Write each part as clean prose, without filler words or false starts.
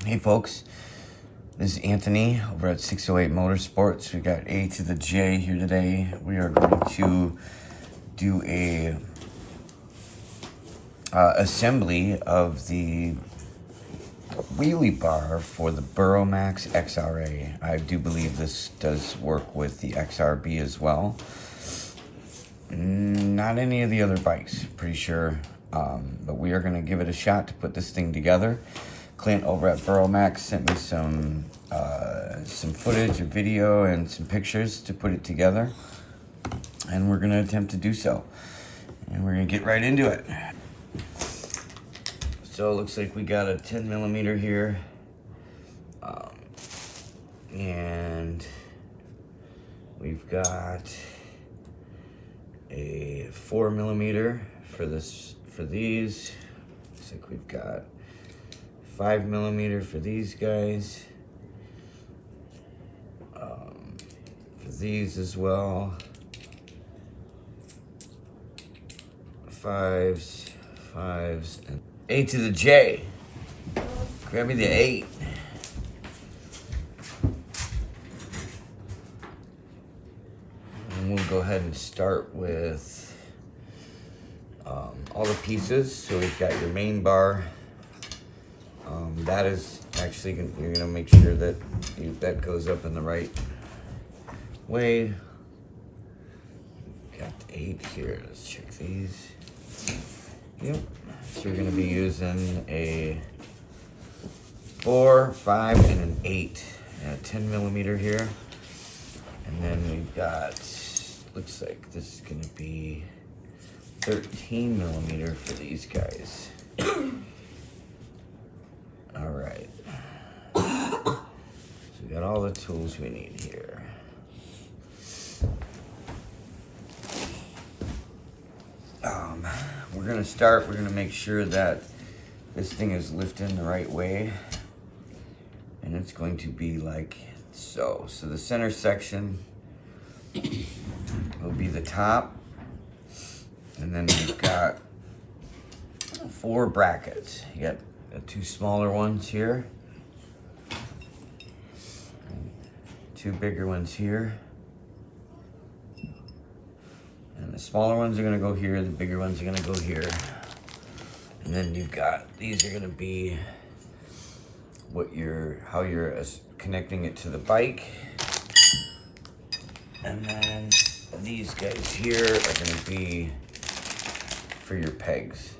Hey folks, this is Anthony over at 608 Motorsports. We got A to the J here today. We are going to do a assembly of the Wheelie Bar for the Burromax XRA. I do believe this does work with the XRB as well. Not any of the other bikes, pretty sure. But we are going to give it a shot to put this thing together. Clint over at Burromax sent me some footage, a video, and some pictures to put it together. And we're going to attempt to do so. And we're going to get right into it. So it looks like we got a 10 millimeter here. And we've got a 4 millimeter for these. Looks like we've got 5 millimeter for these guys. For these as well. 5s, and A to the J. Grab me the 8. And we'll go ahead and start with all the pieces. So we've got your main bar. That is actually, you're gonna make sure that that goes up in the right way. Got 8 here. Let's check these. Yep. So you're gonna be using a 4, 5, and an 8, and a 10 millimeter here. And then we've got, looks like this is gonna be 13 millimeter for these guys. All right. So we got all the tools we need here. We're gonna make sure that this thing is lifting the right way. And it's going to be like so. So the center section will be the top. And then we've got 4 brackets. You got 2 smaller ones here. 2 bigger ones here. And the smaller ones are gonna go here, the bigger ones are gonna go here. And then you've got, these are gonna be how you're connecting it to the bike. And then these guys here are gonna be for your pegs.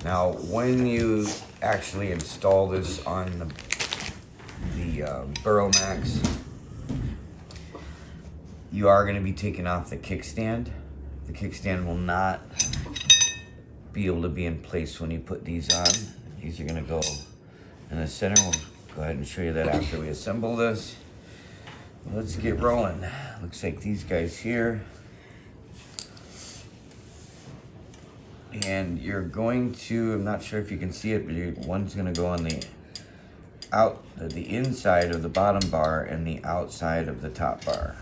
Now, when you actually install this on the Burromax, you are going to be taking off the kickstand. The kickstand will not be able to be in place when you put these on. These are going to go in the center. We'll go ahead and show you that after we assemble this. Let's get rolling. Looks like these guys here. And you're going to, I'm not sure if you can see it, but one's going to go on the inside of the bottom bar and the outside of the top bar.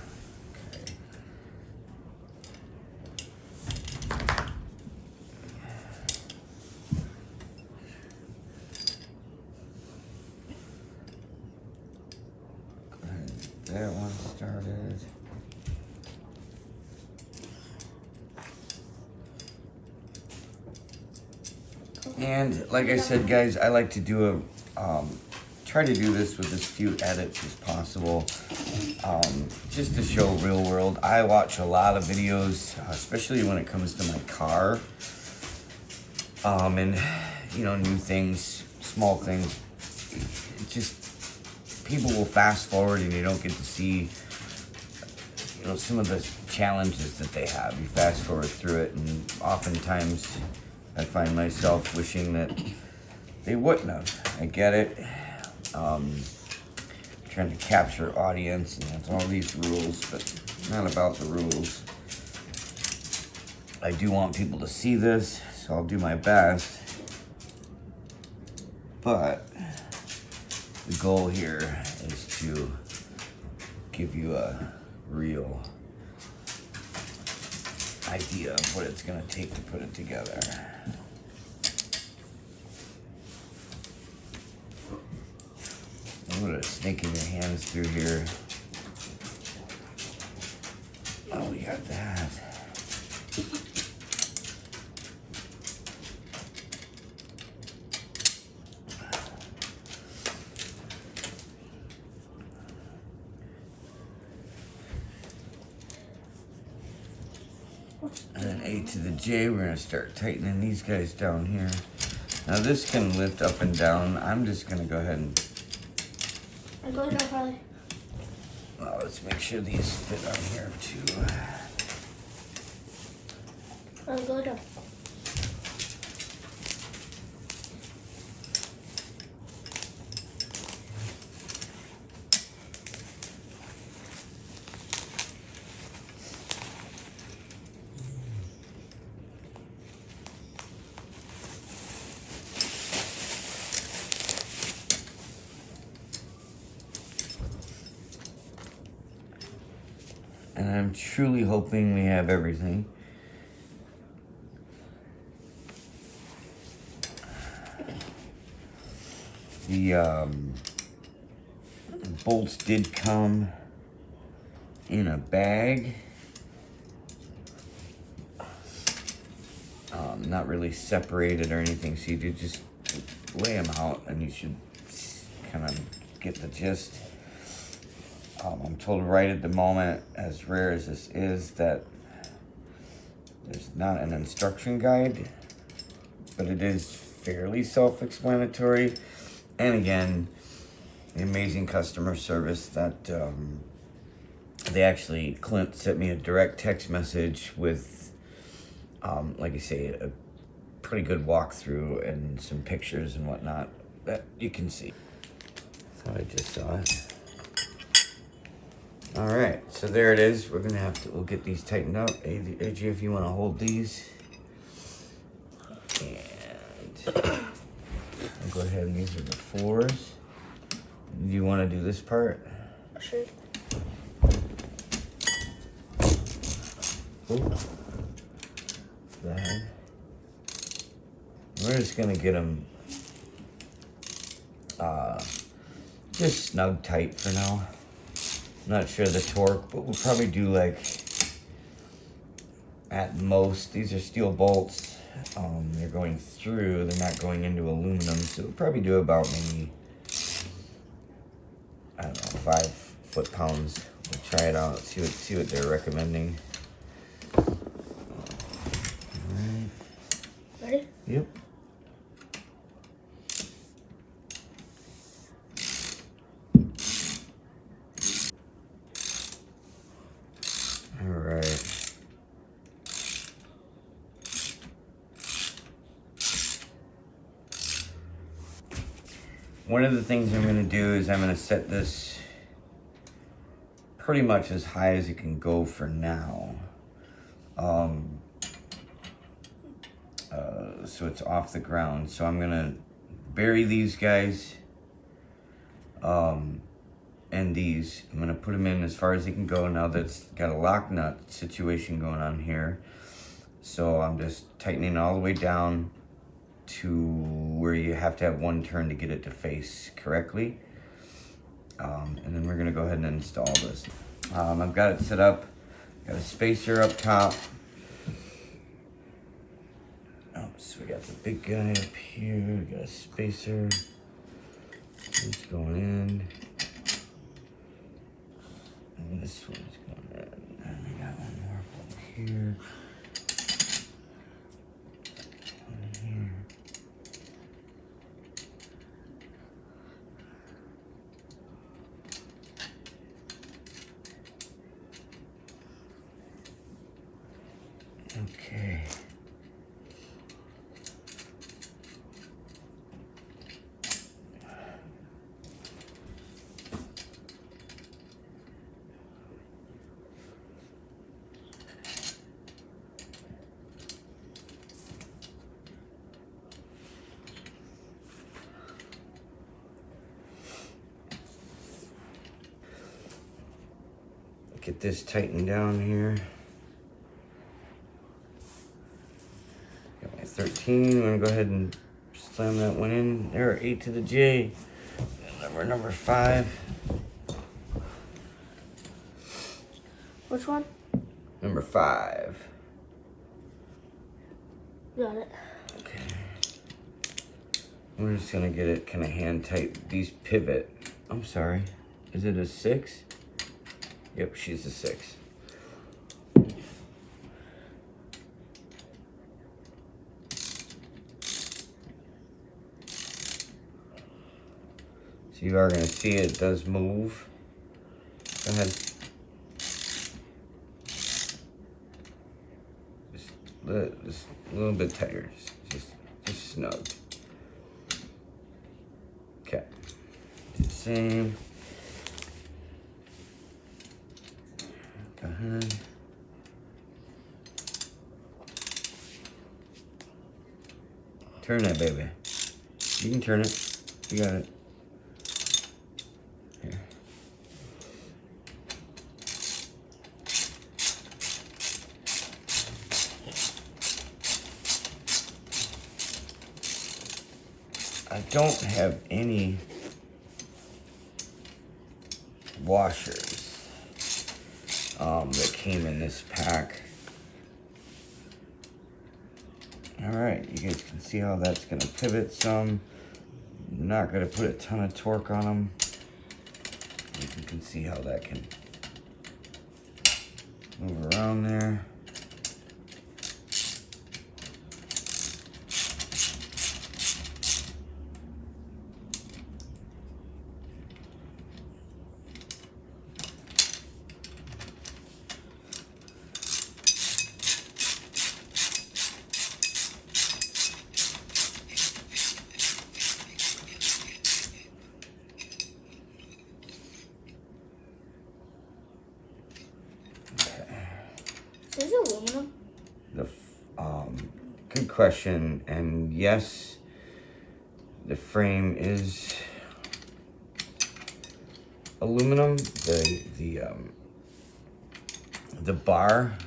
That one started. And like I said, guys, I like to do try to do this with as few edits as possible, just to show real world. I watch a lot of videos, especially when it comes to my car, and new things, small things. It just, people will fast forward and you don't get to see, some of the challenges that they have. You fast forward through it, and oftentimes I find myself wishing that they wouldn't have. I get it. Trying to capture audience, and that's all these rules, but not about the rules. I do want people to see this, so I'll do my best. But the goal here is to give you a real idea of what it's going to take to put it together. little bit of snaking your hands through here. Oh, we got that. And then A to the J, we're gonna start tightening these guys down here. Now this can lift up and down. I'm just gonna go ahead and... I'm going down, Harley. Well, let's make sure these fit on here too. I'm going down. And I'm truly hoping we have everything. The bolts did come in a bag. Not really separated or anything, so you do just lay them out and you should kind of get the gist. I'm told right at the moment, as rare as this is, that there's not an instruction guide, but it is fairly self-explanatory. And again, the amazing customer service that Clint sent me a direct text message with, like I say, a pretty good walkthrough and some pictures and whatnot that you can see. Thought I just saw it. All right, so there it is. We're gonna have to, we'll get these tightened up. AJ, if you wanna hold these. And I'll go ahead and these are the 4s. Do you wanna do this part? Sure. Ooh. That. We're just gonna get them just snug tight for now. Not sure the torque, but we'll probably do like, at most, these are steel bolts. They're going through, they're not going into aluminum, so we'll probably do about maybe, I don't know, 5 foot-pounds. We'll try it out, see what they're recommending. Alright. Ready? Yep. Alright. One of the things I'm going to do is I'm going to set this pretty much as high as it can go for now. So it's off the ground. So I'm going to bury these guys. And these, I'm gonna put them in as far as they can go. Now that's got a lock nut situation going on here. So I'm just tightening all the way down to where you have to have one turn to get it to face correctly. And then we're gonna go ahead and install this. I've got it set up, got a spacer up top. So we got the big guy up here, we got a spacer. It's going in. And this one's going in. And we got one more over here. One here. Okay. Get this tightened down here. Got my 13. I'm gonna go ahead and slam that one in. There, 8 to the J. Number 5. Which one? Number 5. Got it. Okay. We're just gonna get it kind of hand tight. These pivot. I'm sorry. Is it a 6? Yep, she's a 6. So you are gonna see it does move. Go ahead. Just a little bit tighter. Just snug. Okay. Do the same. Go ahead. Turn that baby. You can turn it. You got it. Here. I don't have any washers that came in this pack. All right, you guys can see how that's gonna pivot some. I'm not gonna put a ton of torque on them. You can see how that can move around there. Is it aluminum? Good question, and yes, the frame is aluminum. The bar,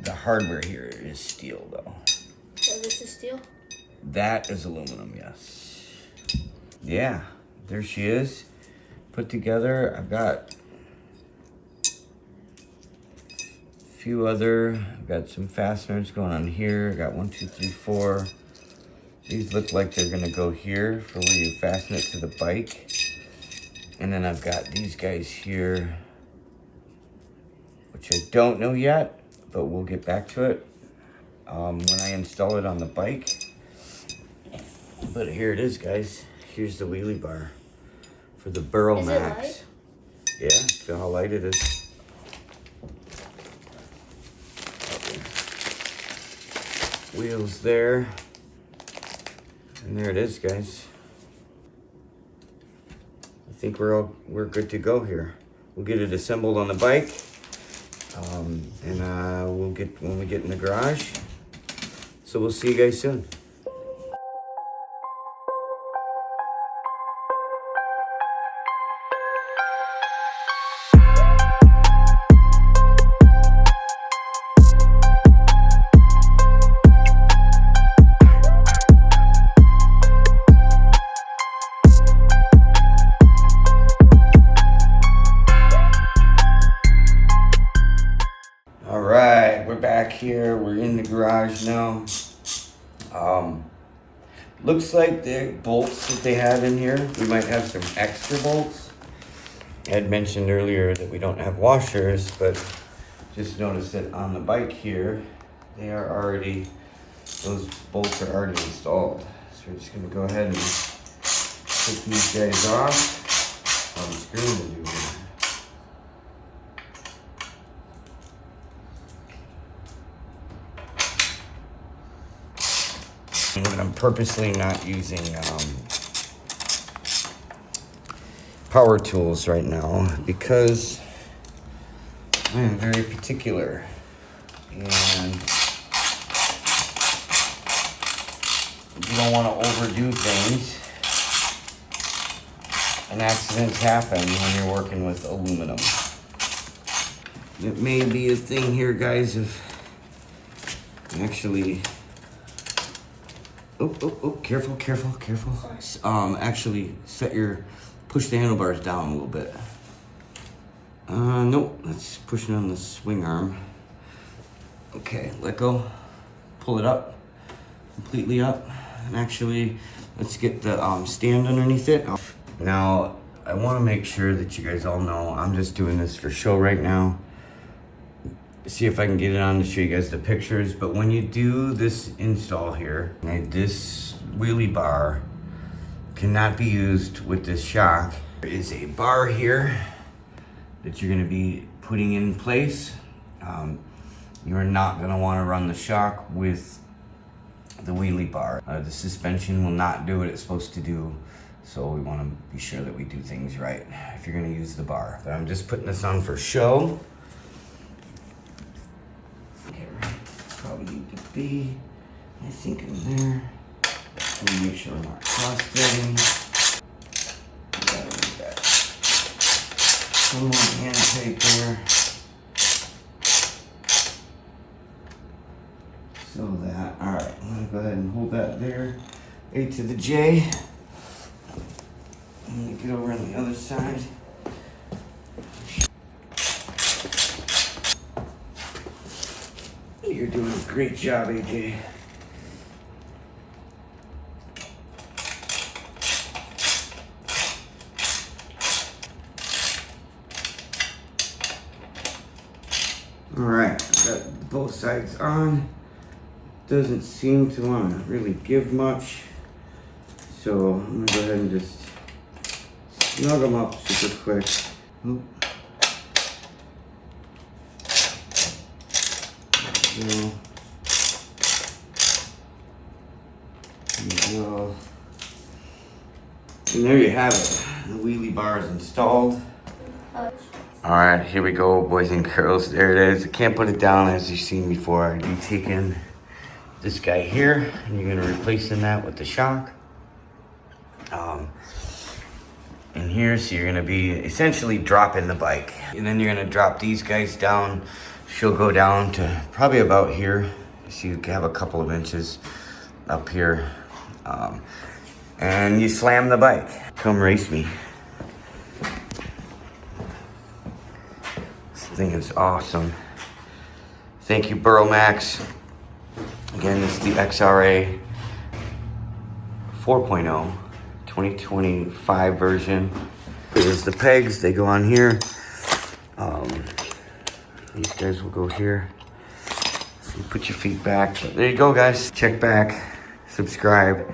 the hardware here is steel though. So this is steel? That is aluminum, yes. Yeah, there she is, put together. I've got I've got some fasteners going on here. I got 1, 2, 3, 4. These look like they're gonna go here for where you fasten it to the bike. And then I've got these guys here, which I don't know yet, but we'll get back to it when I install it on the bike. But here it is, guys. Here's the wheelie bar for the Burromax. Is it light? Yeah, feel how light it is. Wheels there, and there it is, guys. I think we're good to go here. We'll get it assembled on the bike, and we'll get when we get in the garage. So we'll see you guys soon. Here we're in the garage now. Looks like the bolts that they had in here, we might have some extra bolts. I had mentioned earlier that we don't have washers, but just noticed that on the bike here, those bolts are already installed. So we're just gonna go ahead and take these guys off. On the screen to do here. And I'm purposely not using power tools right now because I am very particular, and you don't want to overdo things, and accidents happen when you're working with aluminum. It may be a thing here, guys, of actually careful. Actually set your push the handlebars down a little bit. Nope, that's pushing on the swing arm. Okay, let go. Pull it up, completely up. And actually, let's get the stand underneath it. Now, I want to make sure that you guys all know I'm just doing this for show right now. See if I can get it on to show you guys the pictures. But when you do this install here, this wheelie bar cannot be used with this shock. There is a bar here that you're going to be putting in place. You're not going to want to run the shock with the wheelie bar. The suspension will not do what it's supposed to do. So we want to be sure that we do things right if you're going to use the bar. But I'm just putting this on for show. Okay, right. Probably need to be, I think, in there. Let me make sure I'm not cross-threading. Some more hand tape there. So that, all right, I'm gonna go ahead and hold that there. A to the J. I'm gonna get over on the other side. You're doing a great job, AJ. All right, got both sides on. Doesn't seem to want to really give much. So I'm gonna go ahead and just snug them up super quick. Oop. There we go. And there you have it. The wheelie bar is installed. Alright, here we go, boys and girls. There it is. I can't put it down as you've seen before. You're taking this guy here and you're gonna replacing that with the shock. In here, so you're gonna be essentially dropping the bike. And then you're gonna drop these guys down. She'll go down to probably about here. So you have a couple of inches up here. And you slam the bike. Come race me. This thing is awesome. Thank you, Burromax. Again, this is the XRA 4.0 2025 version. There's the pegs, they go on here. These guys will go here. So you put your feet back. But there you go, guys. Check back, subscribe.